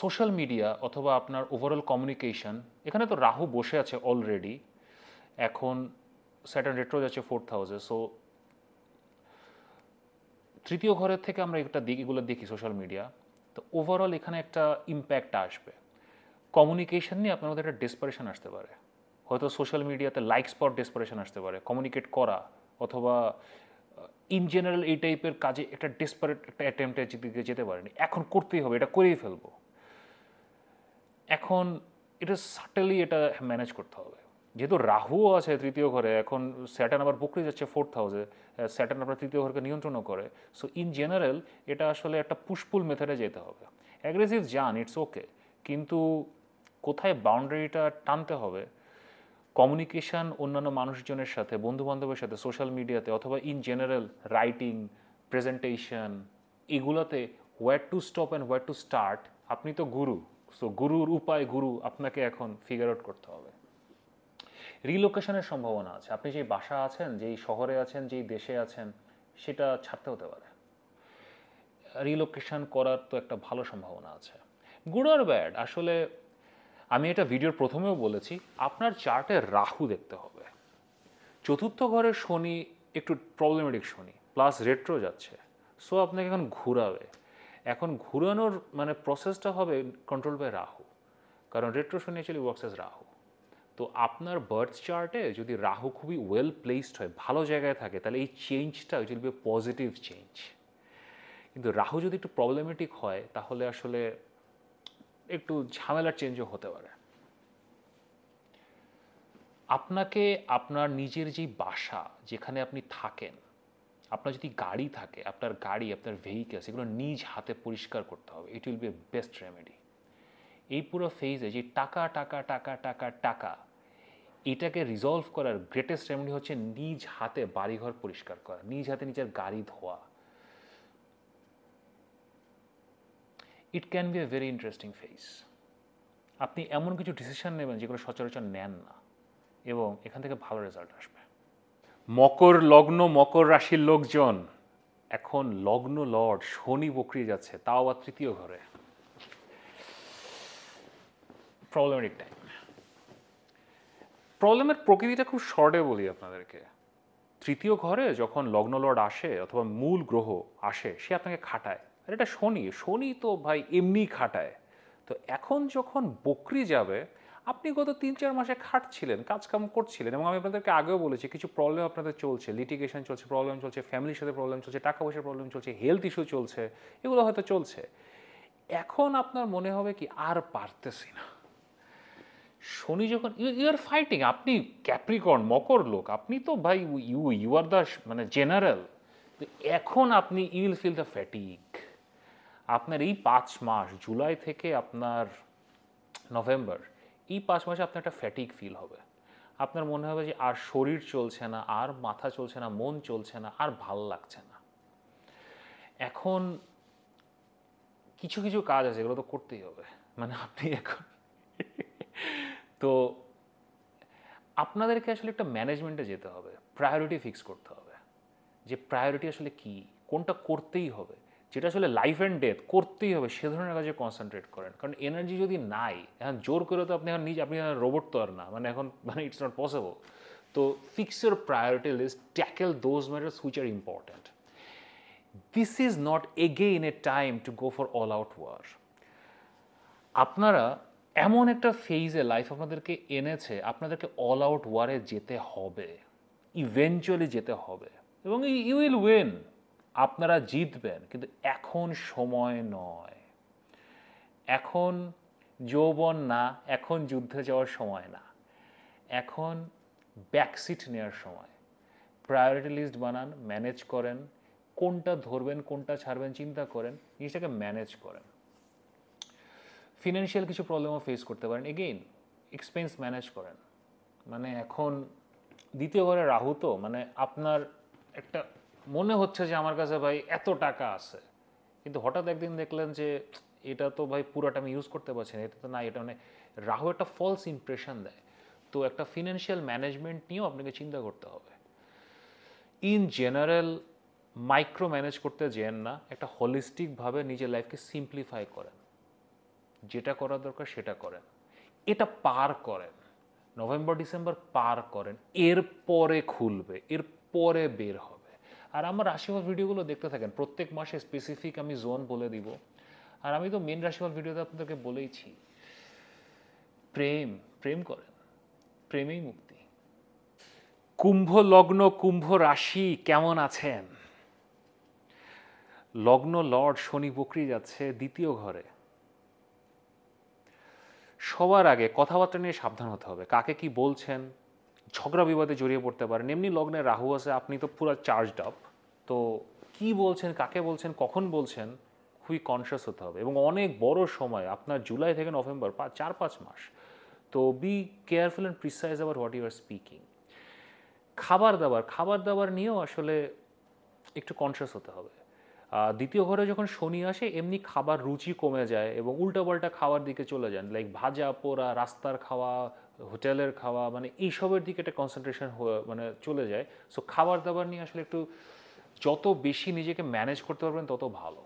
সোশ্যাল মিডিয়া অথবা আপনার ওভারঅল কমিউনিকেশন, এখানে তো রাহু বসে আছে অলরেডি, এখন স্যাটার্ন রেট্রো যাচ্ছে 4th হাউসে। সো তৃতীয় ঘরের থেকে আমরা একটা দিক এগুলো দেখি সোশ্যাল মিডিয়া, তো ওভারঅল এখানে একটা ইম্প্যাক্ট আসবে। কমিউনিকেশন নিয়ে আপনার মধ্যে একটা ডেসপারেশন আসতে পারে, হয়তো সোশ্যাল মিডিয়াতে লাইক স্পট ডেসপারেশন আসতে পারে, কমিউনিকেট করা অথবা ইন জেনারেল এই টাইপের কাজে একটা ডেসপারেট একটা অ্যাটেম্পটে দিকে যেতে পারেনি, এখন করতেই হবে, এটা করেই ফেলবো। এখন এটা সাটেলি এটা ম্যানেজ করতে হবে। যেহেতু রাহুও আছে তৃতীয় ঘরে, এখন স্যাটার্ন আবার বকরি যাচ্ছে 4th হাউসে, স্যাটার্ন আপনার তৃতীয় ঘরকে নিয়ন্ত্রণও করে। সো ইন জেনারেল এটা আসলে একটা পুশপুল মেথডে যেতে হবে। অ্যাগ্রেসিভ যান, ইটস ওকে, কিন্তু কোথায় বাউন্ডারিটা টানতে হবে, কমিউনিকেশন অন্যান্য মানুষজনের সাথে, বন্ধুবান্ধবের সাথে, সোশ্যাল মিডিয়াতে অথবা ইন জেনারেল রাইটিং, প্রেজেন্টেশন, এগুলোতে হোয়ার to stop and where to start. আপনি তো গুরু, সো গুরুর উপায় গুরু আপনাকে এখন ফিগার আউট করতে হবে। রিলোকেশনের সম্ভাবনা আছে, আপনি যেই বাসা আছেন, যেই শহরে আছেন, যেই দেশে আছেন, সেটা ছাড়তে হতে পারে। রিলোকেশন করার তো একটা ভালো সম্ভাবনা আছে। গুড আর ব্যাড, আসলে আমি এটা ভিডিওর প্রথমেও বলেছি, আপনার চার্টে রাহু দেখতে হবে। চতুর্থ ঘরের শনি একটু প্রবলেমেটিক শনি, প্লাস রেট্রো যাচ্ছে। সো আপনাকে এখন ঘুরাবে। এখন ঘুরানোর মানে প্রসেসটা হবে কন্ট্রোল বাই রাহু, কারণ রেট্রো শনি অ্যাকচুয়ালি ওয়ার্কস এজ রাহু। তো আপনার বার্থ চার্টে যদি রাহু খুবই ওয়েল প্লেসড হয়, ভালো জায়গায় থাকে, তাহলে এই চেঞ্জটা it will be positive change. কিন্তু রাহু যদি একটু প্রবলেমেটিক হয়, তাহলে আসলে একটু ঝামেলার চেঞ্জও হতে পারে। আপনাকে আপনার নিজের যেই বাসা, যেখানে আপনি থাকেন, আপনার যদি গাড়ি থাকে, আপনার গাড়ি, আপনার ভেহিকেলস, এগুলো নিজ হাতে পরিষ্কার করতে হবে। ইট উইল বি বেস্ট রেমেডি। এই পুরো ফেজে যে টাকা টাকা টাকা টাকা টাকা, এটাকে রিজলভ করার গ্রেটেস্ট রেমেডি হচ্ছে নিজ হাতে বাড়িঘর পরিষ্কার করা, নিজ হাতে নিজের গাড়ি ধোয়া। ইট can be a very interesting phase. আপনি এমন কিছু ডিসিশন নেবেন যেগুলো সচরাচর নেন না, এবং এখান থেকে ভালো রেজাল্ট আসবে। মকর লগ্ন, মকর রাশির লোকজন, এখন লগ্ন লর্ড শনি বকরি যাচ্ছে, তাও আবার তৃতীয় ঘরে। Problematic time. প্রবলেমের প্রকৃতিটা খুব শর্টে বলি আপনাদেরকে। তৃতীয় ঘরে যখন লগ্ন লর্ড আসে অথবা মূল গ্রহ আসে, সে আপনাকে খাটায়। আর এটা শনি, শনি তো ভাই এমনি খাটায়। তো এখন যখন বকরি যাবে, আপনি গত 3-4 মাসে খাটছিলেন, কাজকাম করছিলেন, এবং আমি আপনাদেরকে আগেও বলেছি কিছু প্রবলেম আপনাদের চলছে, লিটিগেশন চলছে, প্রবলেম চলছে, ফ্যামিলির সাথে প্রবলেম চলছে, টাকা পয়সার প্রবলেম চলছে, হেলথ ইস্যু চলছে, এগুলো হয়তো চলছে। এখন আপনার মনে হবে কি আর পারতেছি না। শনি যখন ইউ আর ফাইটিং, আপনি ক্যাপ্রিকর্ন মকর লোক, আপনি তো ভাই ইউ আর দ্য মানে জেনারেল। এখন আপনি you will feel the fatigue. আপনার এই 5 মাস, জুলাই থেকে আপনার নভেম্বর, এই 5 মাসে আপনার একটা ফ্যাটিক ফিল হবে। আপনার মনে হবে যে আর শরীর চলছে না, আর মাথা চলছে না, মন চলছে না, আর ভাল লাগছে না। এখন কিছু কিছু কাজ আছে, এগুলো তো করতেই হবে। মানে আপনি এখন তো আপনাদেরকে আসলে একটা ম্যানেজমেন্টে যেতে হবে, প্রায়োরিটি ফিক্স করতে হবে যে প্রায়োরিটি আসলে কি, কোনটা করতেই হবে। যেটা আসলে লাইফ অ্যান্ড ডেথ করতেই হবে সে ধরনের কাজে কনসেন্ট্রেট করেন। কারণ এনার্জি যদি নাই, এখন জোর করে তো আপনি এখন আপনি রোবট তো আর না, মানে এখন মানে ইটস নট পসিবল। তো fix your priority list, tackle those matters which are important. This is not again a time to go for all out war. আপনারা এমন একটা ফেজে লাইফ আপনাদেরকে এনেছে, আপনাদেরকে অল আউট ওয়ারে যেতে হবে, ইভেনচুয়ালি যেতে হবে, এবং ইউ উইল উইন, আপনারা জিতবেন। কিন্তু এখন সময় নয়, এখন যৌবন না, এখন যুদ্ধে যাওয়ার সময় না, এখন ব্যাকসিট নেওয়ার সময়। প্রায়োরিটি লিস্ট বানান, ম্যানেজ করেন, কোনটা ধরবেন কোনটা ছাড়বেন চিন্তা করেন, জিনিসটাকে ম্যানেজ করেন। ফিনান্সিয়াল কিছু প্রবলেমও ফেস করতে পারেন, এগেইন এক্সপেন্স ম্যানেজ করেন। মানে এখন দ্বিতীয় ঘরে রাহু তো, মানে আপনার একটা মনে হচ্ছে যে আমার কাছে ভাই এত টাকা আছে, কিন্তু হঠাৎ একদিন দেখলেন যে এটা তো ভাই পুরোটা আমি ইউজ করতে পারছি না, এটা তো না, এটা মানে রাহু একটা ফলস ইমপ্রেশন দেয়। তো একটা ফিনান্সিয়াল ম্যানেজমেন্ট নিয়েও আপনাকে চিন্তা করতে হবে। ইন জেনারেল মাইক্রো ম্যানেজ করতে যেন না, একটা হলিস্টিকভাবে নিজের লাইফকে সিম্পলিফাই করেন, যেটা করা দরকার সেটা করেন, এটা পার করেন, নভেম্বর ডিসেম্বর পার করেন, এরপরে খুলবে, এরপরে বের হবে। আর আমার রাশিফল ভিডিওগুলো দেখতে থাকেন, প্রত্যেক মাসে স্পেসিফিক আমি জোন বলে দিব। আর আমি তো মেন রাশিফল ভিডিওতে আপনাদেরকে বলেইছি, প্রেম প্রেম করেন, প্রেমেই মুক্তি। কুম্ভ লগ্ন, কুম্ভ রাশি, কেমন আছেন? লগ্ন লর্ড শনি বকরি যাচ্ছে দ্বিতীয় ঘরে। সবার আগে কথাবার্তা নিয়ে সাবধান হতে হবে, কাকে কি বলছেন, ঝগড়া বিবাদে জড়িয়ে পড়তে পারেন। এমনি লগ্নে রাহু আছে, আপনি তো পুরো চার্জড আপ, তো কি বলছেন, কাকে বলছেন, কখন বলছেন, খুবই কনসিয়াস হতে হবে। এবং অনেক বড় সময় আপনার, জুলাই থেকে নভেম্বর, 4-5 মাস। তো be careful and precise about what you are speaking. খাবার দাবার নিয়েও আসলে একটু কনসিয়াস হতে হবে। দ্বিতীয় ঘরে যখন শনি আসে, এমনি খাবার রুচি কমে যায় এবং উল্টাপাল্টা খাওয়ার দিকে চলে যান, লাইক ভাজা পোড়া, রাস্তার খাওয়া, হোটেলের খাওয়া, মানে এইসবের দিকে একটা কনসেন্ট্রেশন মানে চলে যায়। সো খাবার দাবার নিয়ে আসলে একটু যত বেশি নিজেকে ম্যানেজ করতে পারবেন তত ভালো।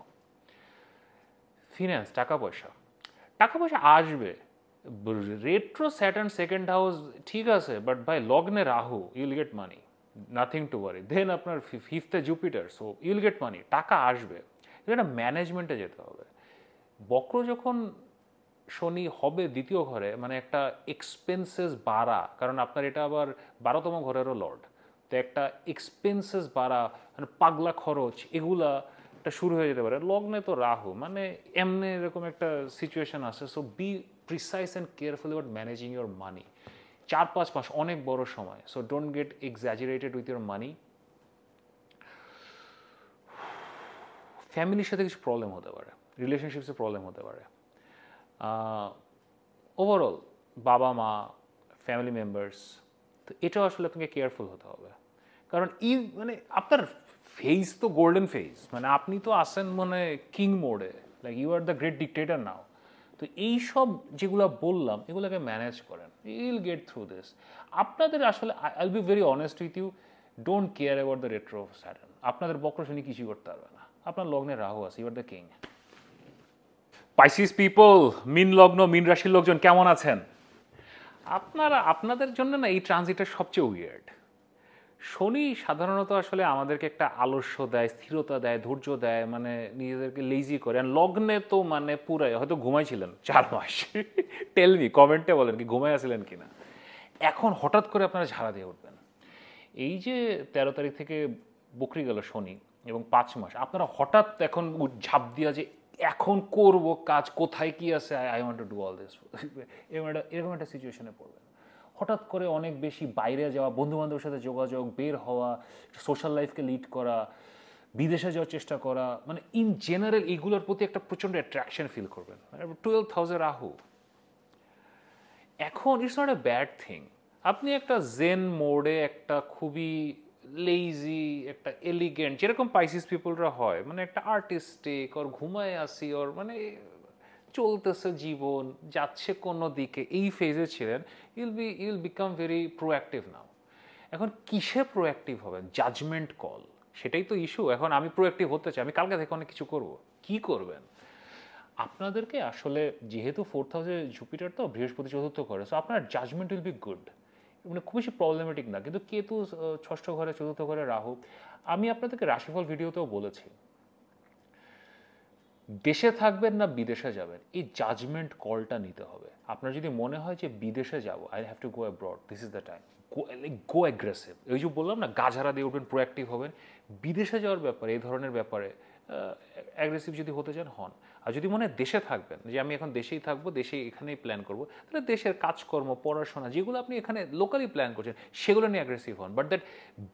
ফিন্যান্স, টাকা পয়সা আসবে। রেট্রো স্যাটার্ন সেকেন্ড হাউস ঠিক আছে, বাট ভাই লগ্নে Rahu, you'll get money, nothing to worry. Then আপনার ফিফথে Jupiter, so you'll get money, টাকা আসবে। এটা ম্যানেজমেন্টে যেতে হবে। বক্র যখন শনি হবে দ্বিতীয় ঘরে, মানে একটা এক্সপেন্সেস বাড়া, কারণ আপনার এটা আবার 12তম ঘরেরও লর্ড, তো একটা এক্সপেন্সেস বাড়া, মানে পাগলা খরচ, এগুলা একটা শুরু হয়ে যেতে পারে। লগ্নে তো রাহু, মানে এমনি এরকম একটা সিচুয়েশন আছে। So B precise and careful about managing your মানি। 4-5 মাস অনেক বড় সময়, so don't get exaggerated with your মানি। ফ্যামিলির সাথে কিছু প্রবলেম হতে পারে, রিলেশনশিপসে প্রবলেম হতে পারে। ওভারঅল বাবা মা, ফ্যামিলি মেম্বার্স, তো এটাও আসলে আপনাকে কেয়ারফুল হতে হবে। কারণ মানে আপনার ফেজ তো গোল্ডেন ফেজ, মানে আপনি তো আসেন মানে কিং মোডে, like you are the great dictator now. তো এইসব যেগুলো বললাম এগুলোকে ম্যানেজ করেন, ইউল গেট থ্রু দিস। আপনাদের আসলে I'll be very honest with you, don't care about the retro Saturn. আপনাদের বক্র শনি কিছুই করতে পারবে না, আপনার লগ্নে রাহু আছে, you are the king. Pisces people, মিন লগ্ন, মিন রাশির লোকজন কেমন আছেন? আপনাদের জন্য না এই ট্রানজিটটা সবচেয়ে উইয়ার্ড। শনি সাধারণত আসলে আমাদেরকে একটা আলস্য দেয়, স্থিরতা দেয়, ধৈর্য দেয়, মানে নিজেদেরকে লেজি করে। আর লগ্নে তো মানে পুরাই, হয়তো ঘুমাইছিলেন 4 মাস, টেলমি কমেন্টে বলেন কি ঘুমাই আসছিলেন কিনা। এখন হঠাৎ করে আপনারা ঝাড়া দিয়ে উঠবেন। এই যে 13 তারিখ থেকে বকরি গেল শনি এবং 5 মাস, আপনারা হঠাৎ এখন ঝাঁপ দিয়া যে এখন করব কাজ, কোথায় কি আছে, I want to do all this, এরকম একটা সিচুয়েশনে পড়বেন। হঠাৎ করে অনেক বেশি বাইরে যাওয়া, বন্ধু বান্ধবের সাথে যোগাযোগ, বের হওয়া, সোশ্যাল লাইফকে লিড করা, বিদেশে যাওয়ার চেষ্টা করা, মানে ইন জেনারেল এইগুলোর প্রতি একটা প্রচণ্ড অ্যাট্রাকশন ফিল করবেন। 12th হাউসে রাহু, এখন it's not a bad thing. আপনি একটা জেন মোডে, একটা খুবই লেইজি, একটা এলিগেন্ট, যেরকম পাইসিস পিপলরা হয়, মানে একটা আর্টিস্টিক, ওর ঘুমায় আসি, ওর মানে চলতেছে জীবন, যাচ্ছে কোনো দিকে, এই ফেজে ছিলেন। ইউল বিকাম ভেরি প্রোঅ্যাক্টিভ নাও। এখন কিসে প্রোঅ্যাক্টিভ হবেন? জাজমেন্ট কল, সেটাই তো ইস্যু। এখন আমি প্রোঅ্যাক্টিভ হতে চাই, আমি কালকে থেকে অনেক কিছু করব। কি করবেন? আপনাদেরকে আসলে যেহেতু 4th হাউসে জুপিটার তো বৃহস্পতি চতুর্থ ঘরে, সো আপনার জাজমেন্ট উইল বি গুড, মানে খুব বেশি প্রবলেমেটিক না। কিন্তু কেতু ষষ্ঠ ঘরে, চতুর্থ ঘরে রাহু। আমি আপনাদেরকে রাশিফল ভিডিওতেও বলেছি, দেশে থাকবেন না বিদেশে যাবেন, এই জাজমেন্ট কলটা নিতে হবে। আপনার যদি মনে হয় যে বিদেশে যাব, I have to go abroad, this is the time, go aggressive. ওই যে বললাম না, গাঝারা দিয়ে উঠবেন, প্রোঅ্যাক্টিভ হবেন। বিদেশে যাওয়ার ব্যাপারে, এই ধরনের ব্যাপারে অ্যাগ্রেসিভ যদি হতে চান হন। আর যদি মনে হয় দেশে থাকবেন, যে আমি এখন দেশেই থাকবো, দেশেই এখানেই প্ল্যান করবো, তাহলে দেশের কাজকর্ম, পড়াশোনা যেগুলো আপনি এখানে লোকালি প্ল্যান করছেন, সেগুলো নিয়ে অ্যাগ্রেসিভ হন। বাট দ্যাট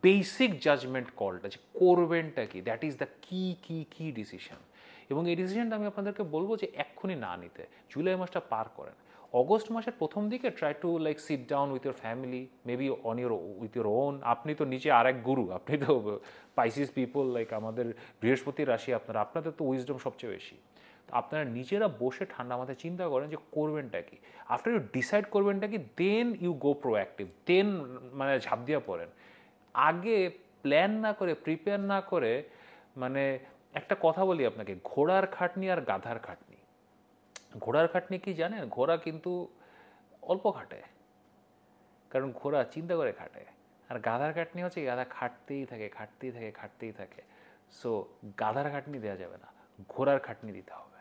বেসিক জাজমেন্ট কলটা যে করবেনটা কি, দ্যাট ইজ দ্য কি ডিসিশন। এবং এই ডিসিশনটা আমি আপনাদেরকে বলবো যে এক্ষুনি না নিতে, জুলাই মাসটা পার করেন। অগস্ট মাসের প্রথম দিকে try to like sit down with your family, maybe on your with your own. আপনি তো নিচে আরেক গুরু, আপনি তো পাইসিস পিপল, লাইক আমাদের বৃহস্পতি রাশি, আপনাদের তো উইজডম সবচেয়ে বেশি। তো আপনারা নিজেরা বসে ঠান্ডা মাথায় চিন্তা করেন যে করবেনটা কি। আফটার ইউ ডিসাইড করবেনটা কি, দেন ইউ গো প্রোঅ্যাক্টিভ, দেন মানে ঝাঁপ দিয়া পড়েন। আগে প্ল্যান না করে, প্রিপেয়ার না করে, মানে একটা কথা বলি আপনাকে, ঘোড়ার খাটনি আর গাধার খাটনি। ঘোড়ার খাটনি কি জানেন? ঘোড়া কিন্তু অল্প খাটে, কারণ ঘোড়া চিন্তা করে খাটে। আর গাধার খাটনি হচ্ছে গাধা খাটতেই থাকে, খাটতেই থাকে, খাটতেই থাকে। সো গাধার খাটনি দেওয়া যাবে না, ঘোড়ার খাটনি দিতে হবে।